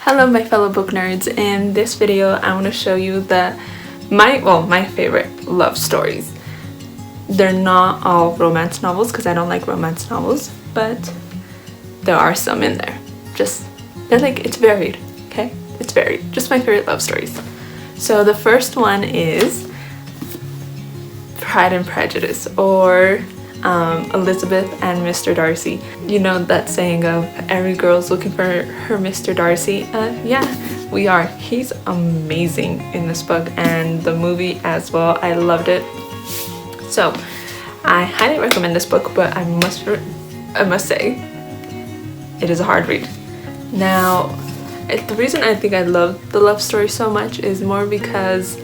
Hello my fellow book nerds. In this video I want to show you my favorite love stories. They're not all romance novels because I don't like romance novels, but there are some in there. It's varied, okay? It's varied. Just my favorite love stories. So the first one is Pride and Prejudice, or Elizabeth and Mr. Darcy. You know that saying of every girl's looking for her Mr. Darcy? Yeah, we are. He's amazing in this book and the movie as well. I loved it. So I highly recommend this book, but I must say it is a hard read. Now, the reason I think I love the love story so much is more because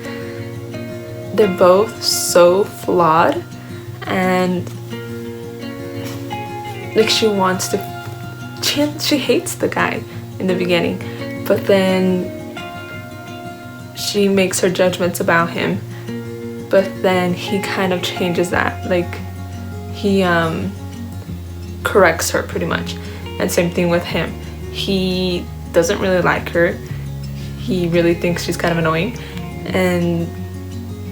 they're both so flawed, and like she hates the guy in the beginning, but then she makes her judgments about him, but then he kind of changes that. Like he corrects her pretty much, and same thing with him. He doesn't really like her. He really thinks she's kind of annoying, and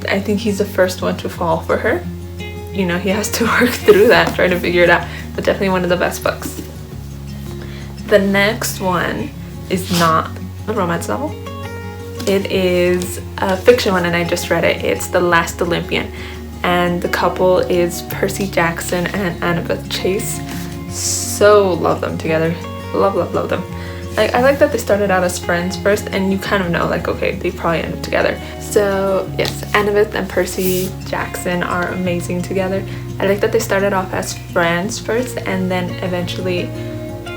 I think he's the first one to fall for her. You know, he has to work through that, trying to figure it out, but definitely one of the best books. The next one is not a romance novel. It is a fiction one, and I just read it. It's The Last Olympian, and the couple is Percy Jackson and Annabeth Chase. So love them together. Love them. Like, I like that they started out as friends first, and you kind of know, like, okay, they probably end up together. So yes, Annabeth and Percy Jackson are amazing together. I like that they started off as friends first, and then eventually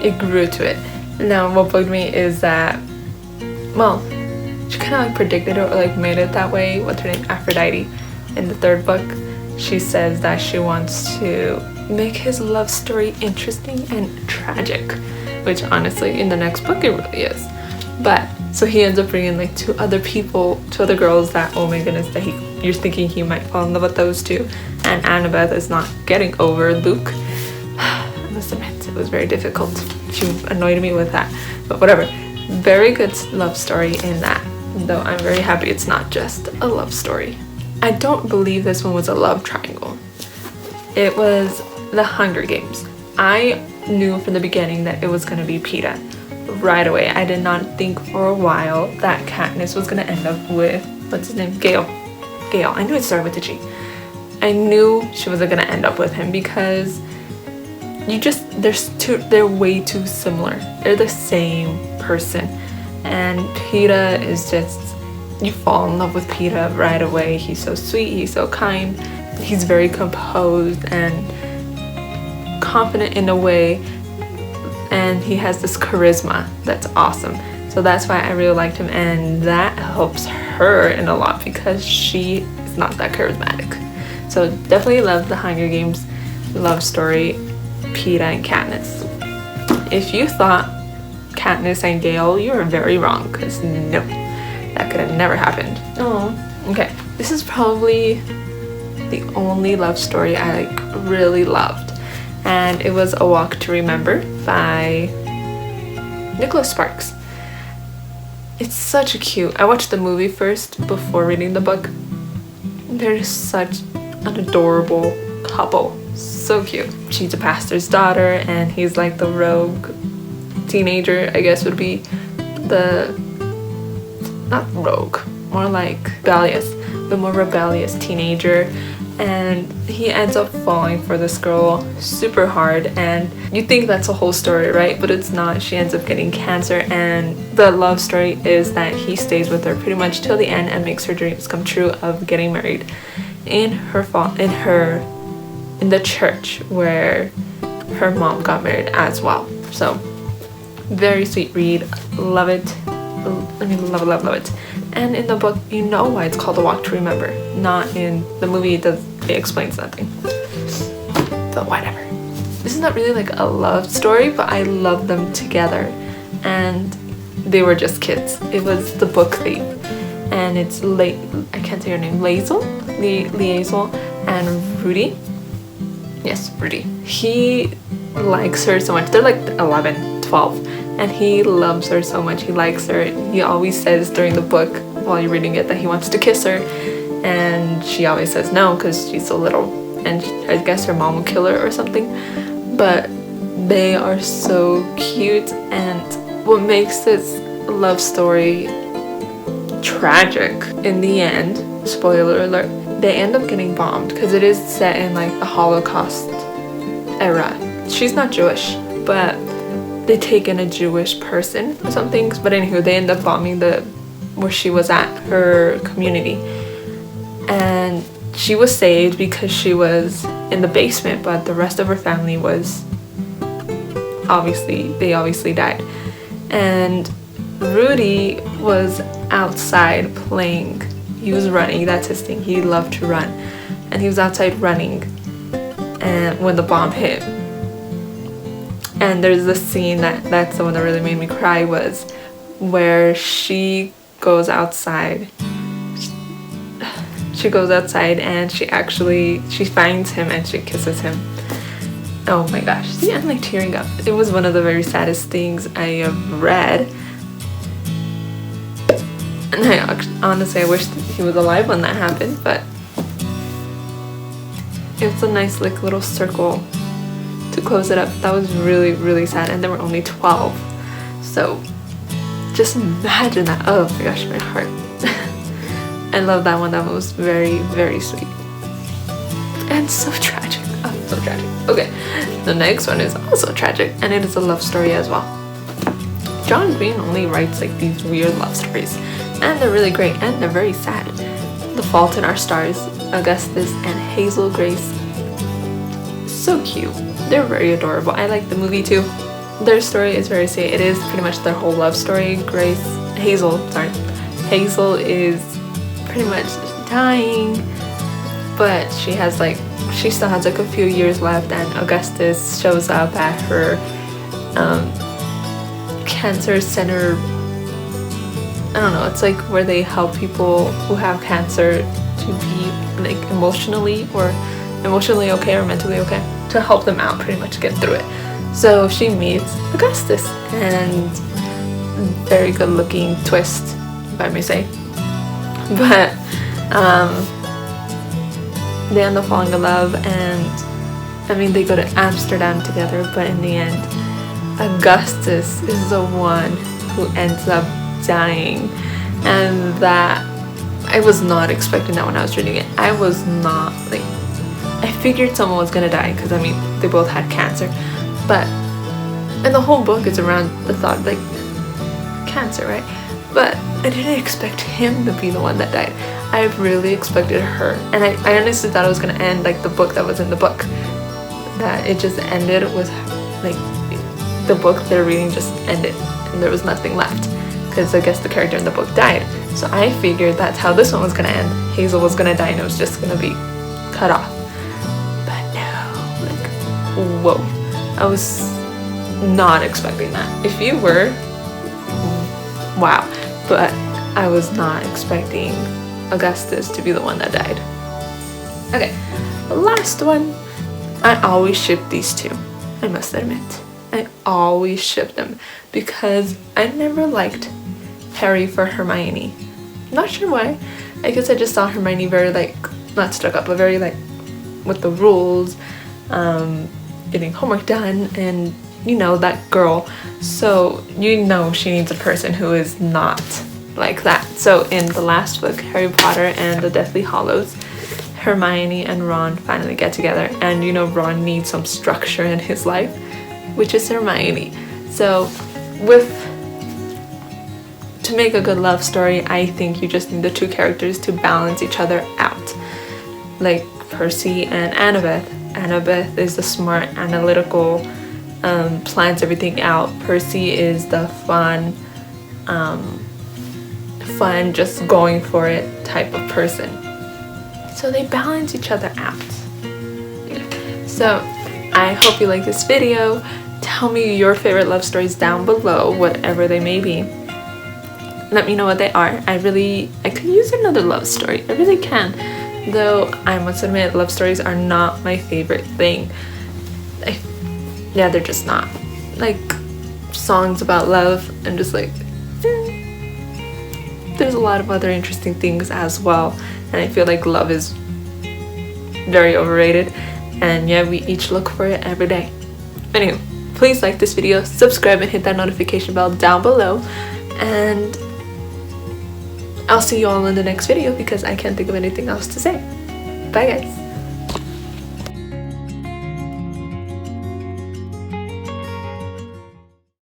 it grew to it. Now, what bugged me is that, well, she kind of like predicted it, or like made it that way. What's her name? Aphrodite. In the third book, she says that she wants to make his love story interesting and tragic, which honestly in the next book it really is. But so he ends up bringing like two other girls that, oh my goodness, that you're thinking he might fall in love with those two, and Annabeth is not getting over Luke. I must admit it was very difficult. She annoyed me with that, but whatever. Very good love story in that, though I'm very happy it's not just a love story. I don't believe this one was a love triangle. It was The Hunger Games. I knew from the beginning that it was going to be Peeta right away. I did not think for a while that Katniss was going to end up with, what's his name? Gale. I knew it started with a G. I knew she wasn't going to end up with him because they're way too similar. They're the same person, and Peeta is just, you fall in love with Peeta right away. He's so sweet, he's so kind, he's very composed and confident in a way, and he has this charisma that's awesome. So that's why I really liked him, and that helps her in a lot because she is not that charismatic. So definitely love The Hunger Games love story, Peeta and Katniss. If you thought Katniss and Gale, you are very wrong, because no, that could have never happened. Oh, okay. This is probably the only love story I really loved, and it was A Walk to Remember by Nicholas Sparks. It's such a cute. I watched the movie first before reading the book. They're just such an adorable couple. So cute. She's a pastor's daughter, and he's like the rogue teenager, I guess would be the, not rogue, more like rebellious, the more rebellious teenager. And he ends up falling for this girl super hard, and you think that's a whole story, right? But it's not. She ends up getting cancer, and the love story is that he stays with her pretty much till the end and makes her dreams come true of getting married in the church where her mom got married as well. So very sweet read. Love it. I mean, love it. And in the book, you know why it's called A Walk to Remember. Not in the movie. It explains nothing. But whatever. This is not really like a love story, but I love them together. And they were just kids. It was the book theme. And it's I can't say her name. Liesl and Rudy. Yes, Rudy. He likes her so much. They're like 11, 12. and he loves her so much. He likes her. He always says during the book while you're reading it that he wants to kiss her, and she always says no because she's so little, and I guess her mom will kill her or something. But they are so cute, and what makes this love story tragic in the end, spoiler alert, they end up getting bombed because it is set in like the Holocaust era. She's not Jewish, but they take in a Jewish person or something. But anywho, they end up bombing where she was at, her community, and she was saved because she was in the basement, but the rest of her family was obviously died. And Rudy was outside playing. He was running. That's his thing. He loved to run, and he was outside running, and when the bomb hit. And there's this scene that's the one that really made me cry, was where she goes outside. She goes outside and she finds him and she kisses him. Oh my gosh, see, I'm like tearing up. It was one of the very saddest things I have read. And honestly, I wish that he was alive when that happened, but it's a nice like little circle to close it up. That was really, really sad, and there were only 12. So just imagine that. Oh my gosh, my heart. I love that one. That one was very, very sweet. And so tragic. Oh, so tragic. Okay, the next one is also tragic, and it is a love story as well. John Green only writes like these weird love stories, and they're really great, and they're very sad. The Fault in Our Stars, Augustus and Hazel Grace. So cute. They're very adorable. I like the movie too. Their story is very sweet. It is pretty much their whole love story. Hazel is pretty much dying, but she still has like a few years left, and Augustus shows up at her cancer center. I don't know, it's like where they help people who have cancer to be like emotionally okay or mentally okay, to help them out, pretty much get through it. So she meets Augustus, and very good looking twist, if I may say. But they end up falling in love, and I mean, they go to Amsterdam together, but in the end Augustus is the one who ends up dying. And that, I was not expecting that when I was reading it. I was not, like, I figured someone was gonna die because I mean they both had cancer, but and the whole book is around the thought like cancer, right? But I didn't expect him to be the one that died. I really expected her, and I honestly thought it was gonna end like the book that was in the book, that it just ended with like the book they're reading just ended and there was nothing left, because I guess the character in the book died. So I figured that's how this one was gonna end. Hazel was gonna die and it was just gonna be cut off. But no, like, whoa. I was not expecting that. If you were, wow. But I was not expecting Augustus to be the one that died. Okay, the last one. I always ship these two, I must admit. I always ship them because I never liked Harry for Hermione. Not sure why. I guess I just saw Hermione very like, not stuck up, but very like with the rules, getting homework done, and you know, that girl. So you know she needs a person who is not like that. So in the last book, Harry Potter and the Deathly Hallows, Hermione and Ron finally get together, and you know Ron needs some structure in his life, which is Hermione. So to make a good love story, I think you just need the two characters to balance each other out. Like Percy and Annabeth. Annabeth is the smart, analytical, plans everything out. Percy is the fun, just going for it type of person. So they balance each other out. So I hope you like this video. Tell me your favorite love stories down below, whatever they may be. Let me know what they are. I could use another love story. I really can. Though I must admit, love stories are not my favorite thing. Yeah, they're just not. Like, songs about love. I'm just like, there's a lot of other interesting things as well, and I feel like love is very overrated, and yeah, we each look for it every day. Anyway, please like this video, subscribe, and hit that notification bell down below, and I'll see you all in the next video because I can't think of anything else to say. Bye guys.